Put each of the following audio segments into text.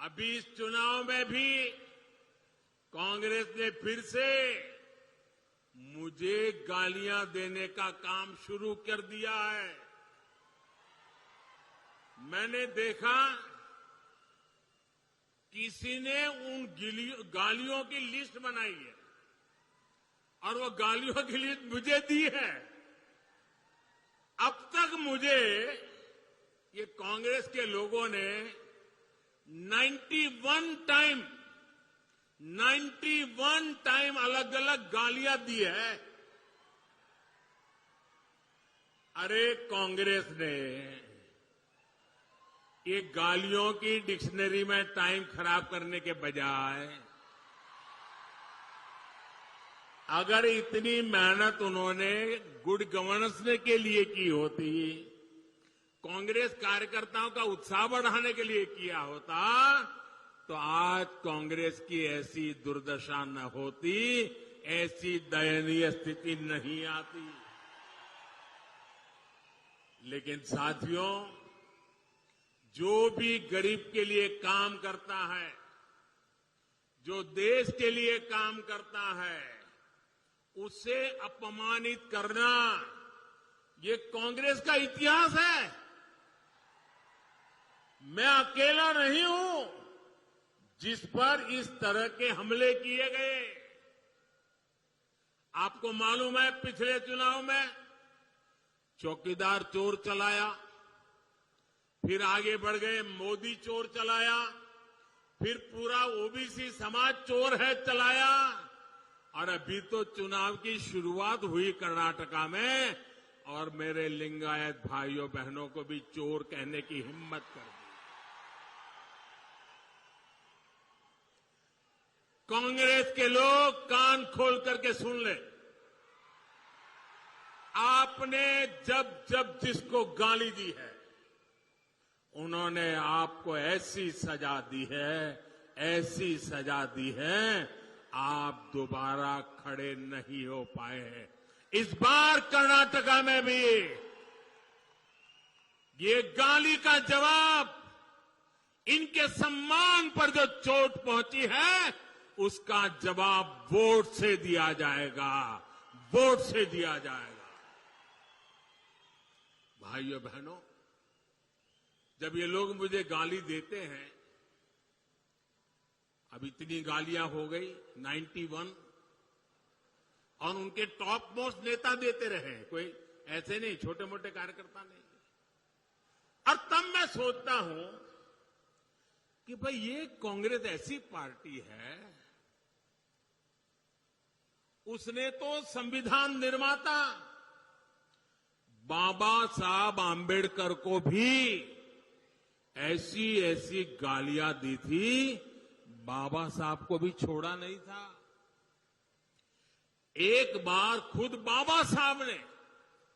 अभी इस चुनाव में भी कांग्रेस ने फिर से मुझे गालियां देने का काम शुरू कर दिया है। मैंने देखा किसी ने उन गालियों की लिस्ट बनाई है और वो गालियों की लिस्ट मुझे दी है। अब तक मुझे ये कांग्रेस के लोगों ने 91 टाइम अलग अलग गालियां दी है। अरे कांग्रेस ने ये गालियों की डिक्शनरी में टाइम खराब करने के बजाय अगर इतनी मेहनत उन्होंने गुड गवर्नेंस के लिए की होती, कांग्रेस कार्यकर्ताओं का उत्साह बढ़ाने के लिए किया होता, तो आज कांग्रेस की ऐसी दुर्दशा न होती, ऐसी दयनीय स्थिति नहीं आती। लेकिन साथियों, जो भी गरीब के लिए काम करता है, जो देश के लिए काम करता है, उसे अपमानित करना ये कांग्रेस का इतिहास है। मैं अकेला नहीं हूं जिस पर इस तरह के हमले किए गए। आपको मालूम है, पिछले चुनाव में चौकीदार चोर चलाया, फिर आगे बढ़ गए मोदी चोर चलाया, फिर पूरा ओबीसी समाज चोर है चलाया, और अभी तो चुनाव की शुरुआत हुई कर्नाटका में, और मेरे लिंगायत भाइयों बहनों को भी चोर कहने की हिम्मत कर दी। कांग्रेस के लोग कान खोल करके सुन ले, आपने जब जब जिसको गाली दी है, उन्होंने आपको ऐसी सजा दी है, ऐसी सजा दी है, आप दोबारा खड़े नहीं हो पाए हैं। इस बार कर्नाटका में भी ये गाली का जवाब, इनके सम्मान पर जो चोट पहुंची है, उसका जवाब वोट से दिया जाएगा, वोट से दिया जाएगा। भाइयों बहनों, जब ये लोग मुझे गाली देते हैं, अब इतनी गालियां हो गई 91, और उनके टॉप मोस्ट नेता देते रहे, कोई ऐसे नहीं, छोटे मोटे कार्यकर्ता नहीं। और तब मैं सोचता हूं कि भाई ये कांग्रेस ऐसी पार्टी है, उसने तो संविधान निर्माता बाबा साहब आंबेडकर को भी ऐसी ऐसी गालियां दी थी, बाबा साहब को भी छोड़ा नहीं था। एक बार खुद बाबा साहब ने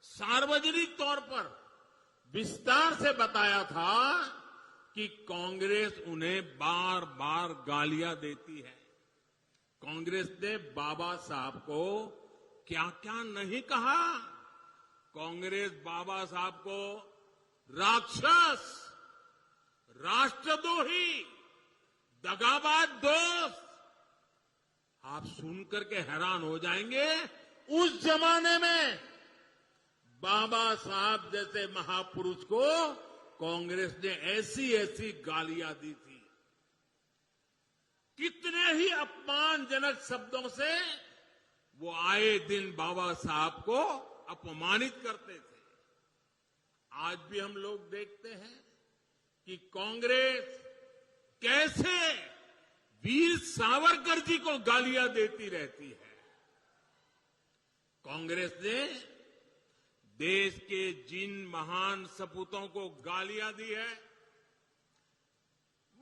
सार्वजनिक तौर पर विस्तार से बताया था कि कांग्रेस उन्हें बार बार गालियां देती है। कांग्रेस ने बाबा साहब को क्या क्या नहीं कहा। कांग्रेस बाबा साहब को राक्षस, राष्ट्रद्रोही, दगाबाज दोस्त, आप सुनकर के हैरान हो जाएंगे। उस जमाने में बाबा साहब जैसे महापुरुष को कांग्रेस ने ऐसी ऐसी गालियां दी थी। कितने ही अपमानजनक शब्दों से वो आए दिन बाबा साहब को अपमानित करते थे। आज भी हम लोग देखते हैं कि कांग्रेस कैसे वीर सावरकर जी को गालियां देती रहती है। कांग्रेस ने देश के जिन महान सपूतों को गालियां दी है,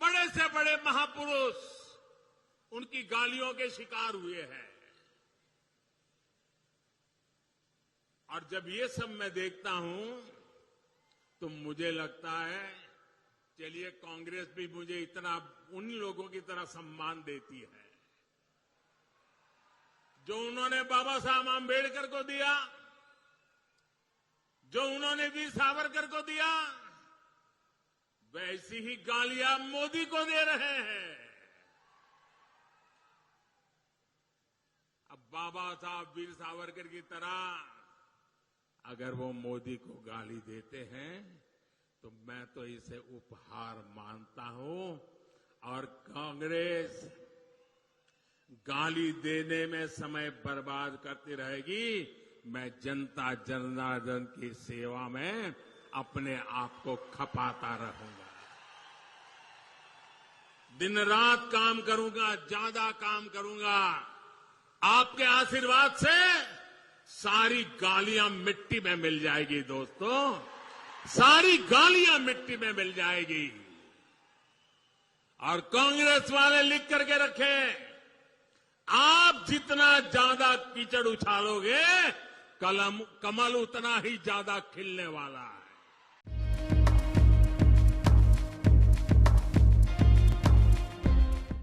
बड़े से बड़े महापुरुष उनकी गालियों के शिकार हुए हैं। और जब ये सब मैं देखता हूं तो मुझे लगता है, चलिए कांग्रेस भी मुझे इतना उन लोगों की तरह सम्मान देती है जो उन्होंने बाबा साहब आंबेडकर को दिया, जो उन्होंने वीर सावरकर को दिया। वैसी ही गालियां मोदी को दे रहे हैं। अब बाबा साहब वीर सावरकर की तरह अगर वो मोदी को गाली देते हैं तो मैं तो इसे उपहार मानता हूं और कांग्रेस गाली देने में समय बर्बाद करती रहेगी। मैं जनता जनार्दन की सेवा में अपने आप को खपाता रहूंगा, दिन रात काम करूंगा, ज्यादा काम करूंगा। आपके आशीर्वाद से सारी गालियां मिट्टी में मिल जाएगी दोस्तों, सारी गालियां मिट्टी में मिल जाएगी। और कांग्रेस वाले लिख करके रखे, आप जितना ज्यादा कीचड़ उछालोगे कमल उतना ही ज्यादा खिलने वाला है।